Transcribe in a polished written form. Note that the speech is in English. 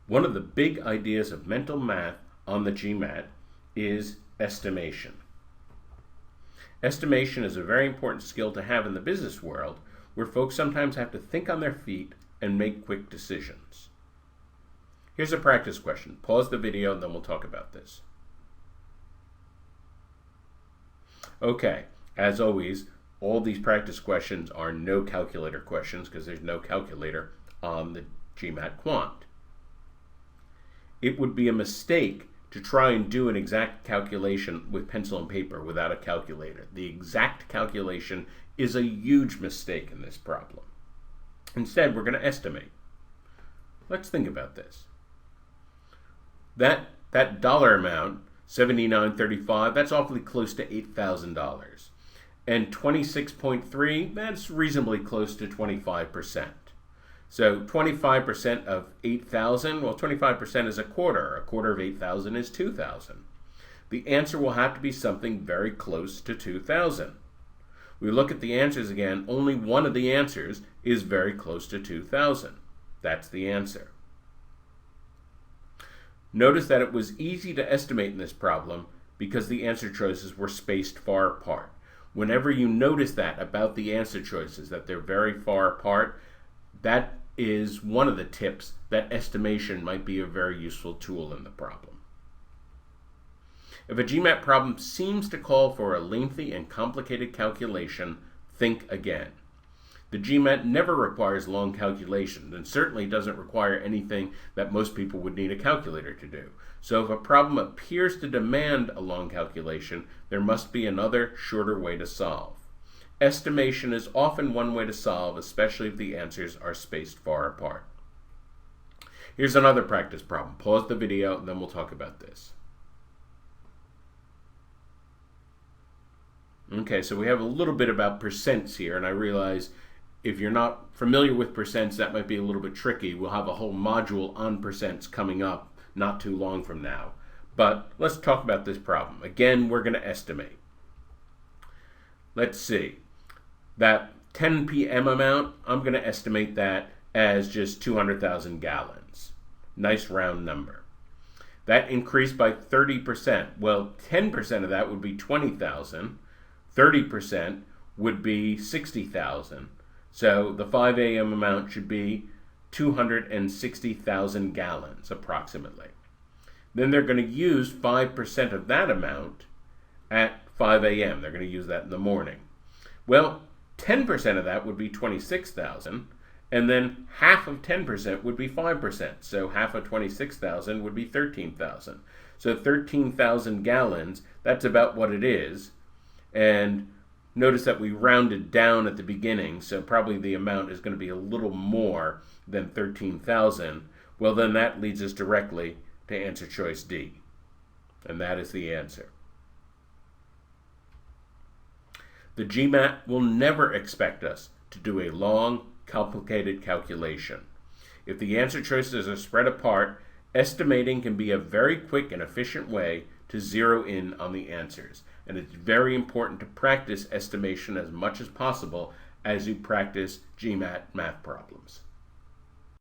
One of the big ideas of mental math on the GMAT is estimation. Estimation is a very important skill to have in the business world, where folks sometimes have to think on their feet and make quick decisions. Here's a practice question. Pause the video and then we'll talk about this. Okay, as always, all these practice questions are no calculator questions because there's no calculator on the GMAT Quant. It would be a mistake to try and do an exact calculation with pencil and paper without a calculator. The exact calculation is a huge mistake in this problem. Instead, we're going to estimate. Let's think about this. That dollar amount, $79.35, that's awfully close to $8,000. And 26.3, that's reasonably close to 25%. So 25% of 8,000, well, 25% is a quarter. A quarter of 8,000 is 2,000. The answer will have to be something very close to 2,000. We look at the answers again. Only one of the answers is very close to 2,000. That's the answer. Notice that it was easy to estimate in this problem because the answer choices were spaced far apart. Whenever you notice that about the answer choices, that they're very far apart, that is one of the tips that estimation might be a very useful tool in the problem. If a GMAT problem seems to call for a lengthy and complicated calculation, think again. The GMAT never requires long calculations and certainly doesn't require anything that most people would need a calculator to do. So if a problem appears to demand a long calculation, there must be another, shorter way to solve. Estimation is often one way to solve, especially if the answers are spaced far apart. Here's another practice problem. Pause the video and then we'll talk about this. Okay, so we have a little bit about percents here, and I realize if you're not familiar with percents, that might be a little bit tricky. We'll have a whole module on percents coming up not too long from now. But let's talk about this problem. Again, we're going to estimate. Let's see. That 10 p.m. amount, I'm going to estimate that as just 200,000 gallons. Nice round number. That increased by 30%. Well, 10% of that would be 20,000. 30% would be 60,000. So the 5 a.m. amount should be 260,000 gallons approximately. Then they're going to use 5% of that amount at 5 a.m. They're going to use that in the morning. Well, 10% of that would be 26,000, and then half of 10% would be 5%. So half of 26,000 would be 13,000. So 13,000 gallons, that's about what it is. And notice that we rounded down at the beginning, so probably the amount is going to be a little more than 13,000. Well, then that leads us directly to answer choice D. And that is the answer. The GMAT will never expect us to do a long, complicated calculation. If the answer choices are spread apart, estimating can be a very quick and efficient way to zero in on the answers. And it's very important to practice estimation as much as possible as you practice GMAT math problems.